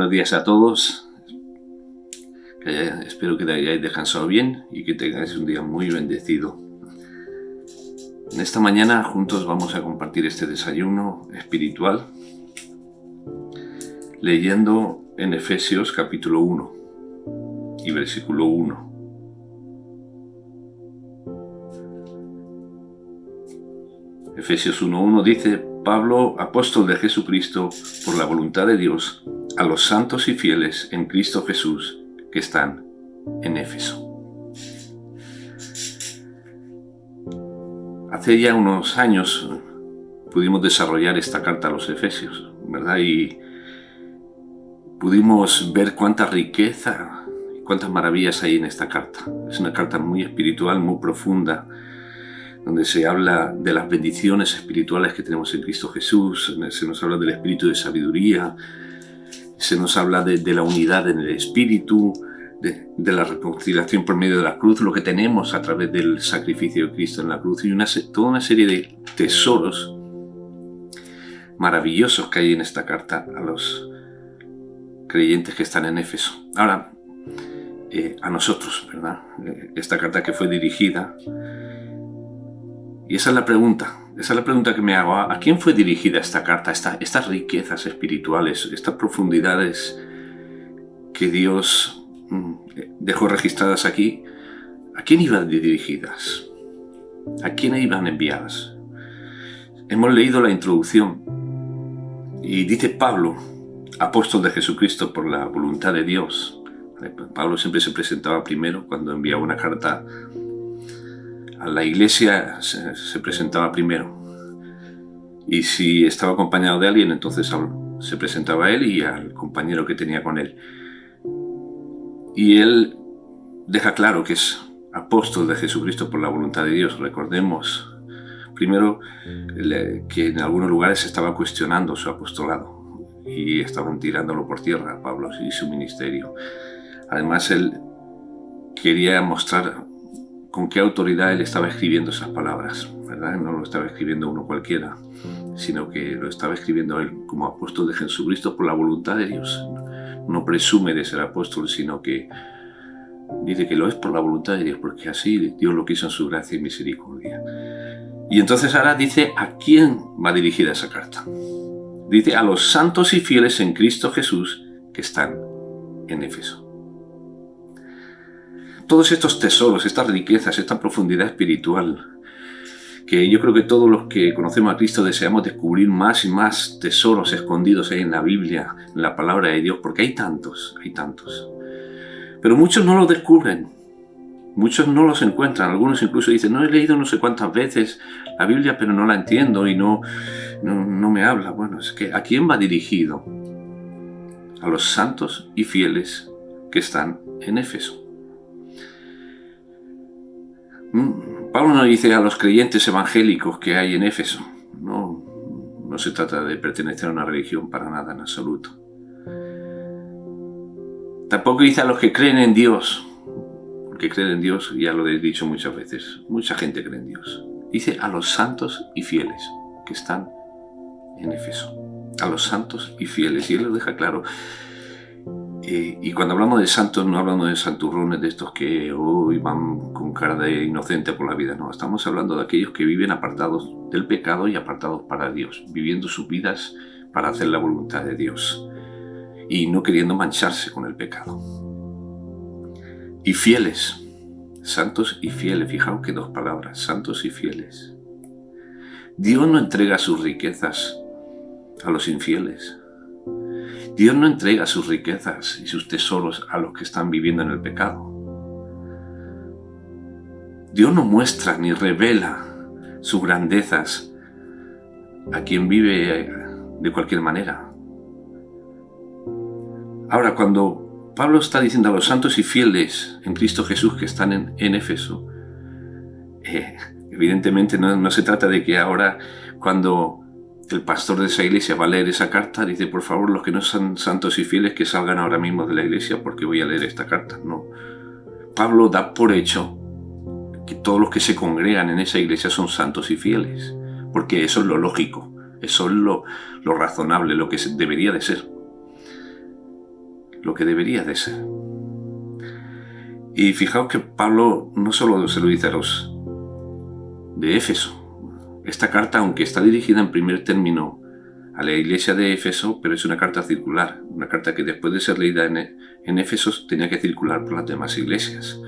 Buenos días a todos. Espero que hayáis descansado bien y que tengáis un día muy bendecido. En esta mañana juntos vamos a compartir este desayuno espiritual leyendo en Efesios capítulo 1 y versículo 1. Efesios 1:1 dice: Pablo, apóstol de Jesucristo, por la voluntad de Dios, a los santos y fieles en Cristo Jesús que están en Éfeso. Hace ya unos años pudimos desarrollar esta carta a los Efesios, ¿verdad? Y pudimos ver cuánta riqueza y cuántas maravillas hay en esta carta. Es una carta muy espiritual, muy profunda, donde se habla de las bendiciones espirituales que tenemos en Cristo Jesús, se nos habla del espíritu de sabiduría, se nos habla de la unidad en el espíritu, de la reconciliación por medio de la cruz, lo que tenemos a través del sacrificio de Cristo en la cruz, y toda una serie de tesoros maravillosos que hay en esta carta a los creyentes que están en Éfeso. Ahora, a nosotros, ¿verdad? Esta carta que fue dirigida, y esa es la pregunta que me hago: ¿a quién fue dirigida esta carta? Estas riquezas espirituales, estas profundidades que Dios dejó registradas aquí, ¿a quién iban dirigidas? ¿A quién iban enviadas? Hemos leído la introducción y dice: Pablo, apóstol de Jesucristo por la voluntad de Dios. Pablo siempre se presentaba primero cuando enviaba una carta a la iglesia, se presentaba primero, y si estaba acompañado de alguien, entonces se presentaba a él y al compañero que tenía con él. Y él deja claro que es apóstol de Jesucristo por la voluntad de Dios. Recordemos primero que en algunos lugares se estaba cuestionando su apostolado y estaban tirándolo por tierra a Pablo y su ministerio. Además, él quería mostrar con qué autoridad él estaba escribiendo esas palabras, ¿verdad? No lo estaba escribiendo uno cualquiera, sino que lo estaba escribiendo él como apóstol de Jesucristo por la voluntad de Dios. No presume de ser apóstol, sino que dice que lo es por la voluntad de Dios, porque así Dios lo quiso en su gracia y misericordia. Y entonces ahora dice a quién va dirigida esa carta. Dice: a los santos y fieles en Cristo Jesús que están en Éfeso. Todos estos tesoros, estas riquezas, esta profundidad espiritual, que yo creo que todos los que conocemos a Cristo deseamos descubrir más y más tesoros escondidos ahí en la Biblia, en la palabra de Dios, porque hay tantos. Pero muchos no los descubren, muchos no los encuentran. Algunos incluso dicen: no he leído no sé cuántas veces la Biblia, pero no la entiendo y no me habla. Bueno, es que ¿a quién va dirigido? A los santos y fieles que están en Éfeso. Pablo no dice a los creyentes evangélicos que hay en Éfeso. No se trata de pertenecer a una religión para nada, en absoluto. Tampoco dice a los que creen en Dios, porque creen en Dios, ya lo he dicho muchas veces, mucha gente cree en Dios. Dice a los santos y fieles que están en Éfeso. A los santos y fieles, y él lo deja claro. Y cuando hablamos de santos, no hablamos de santurrones de estos que hoy van con cara de inocente por la vida, no. Estamos hablando de aquellos que viven apartados del pecado y apartados para Dios, viviendo sus vidas para hacer la voluntad de Dios y no queriendo mancharse con el pecado. Y fieles, santos y fieles, fijaos que dos palabras: santos y fieles. Dios no entrega sus riquezas a los infieles. Dios no entrega sus riquezas y sus tesoros a los que están viviendo en el pecado. Dios no muestra ni revela sus grandezas a quien vive de cualquier manera. Ahora, cuando Pablo está diciendo a los santos y fieles en Cristo Jesús que están en Éfeso, evidentemente no se trata de que ahora, cuando el pastor de esa iglesia va a leer esa carta, dice: por favor, los que no son santos y fieles que salgan ahora mismo de la iglesia porque voy a leer esta carta. No. Pablo da por hecho que todos los que se congregan en esa iglesia son santos y fieles, porque eso es lo lógico, eso es lo razonable, lo que debería de ser. lo que debería de ser. Y fijaos que Pablo no solo se lo dice a los de Éfeso. Esta carta, aunque está dirigida en primer término a la iglesia de Éfeso, pero es una carta circular, una carta que después de ser leída en Éfeso tenía que circular por las demás iglesias.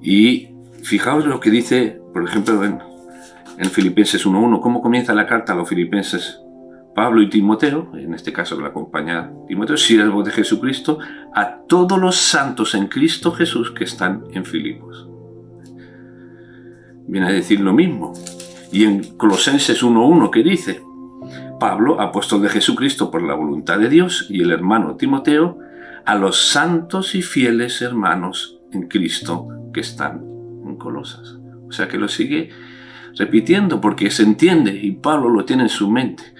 Y fijaos lo que dice, por ejemplo, en Filipenses 1.1, cómo comienza la carta a los filipenses Pablo y Timoteo, en este caso que la acompaña Timoteo, siervo de Jesucristo, a todos los santos en Cristo Jesús que están en Filipos. Viene a decir lo mismo. Y en Colosenses 1.1, ¿qué dice? Pablo, apóstol de Jesucristo por la voluntad de Dios, y el hermano Timoteo, a los santos y fieles hermanos en Cristo que están en Colosas. O sea que lo sigue repitiendo porque se entiende, y Pablo lo tiene en su mente,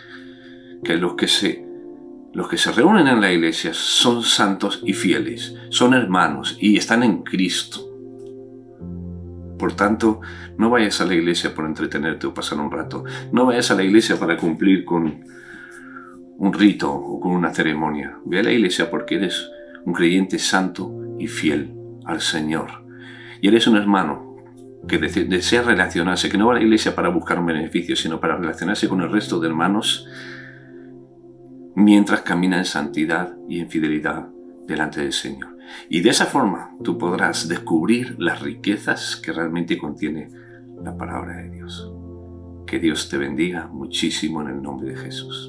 que los que se reúnen en la iglesia son santos y fieles, son hermanos y están en Cristo. Por tanto, no vayas a la iglesia por entretenerte o pasar un rato. No vayas a la iglesia para cumplir con un rito o con una ceremonia. Ve a la iglesia porque eres un creyente santo y fiel al Señor. Y eres un hermano que desea relacionarse, que no va a la iglesia para buscar un beneficio, sino para relacionarse con el resto de hermanos mientras camina en santidad y en fidelidad delante del Señor. Y de esa forma tú podrás descubrir las riquezas que realmente contiene la palabra de Dios. Que Dios te bendiga muchísimo en el nombre de Jesús.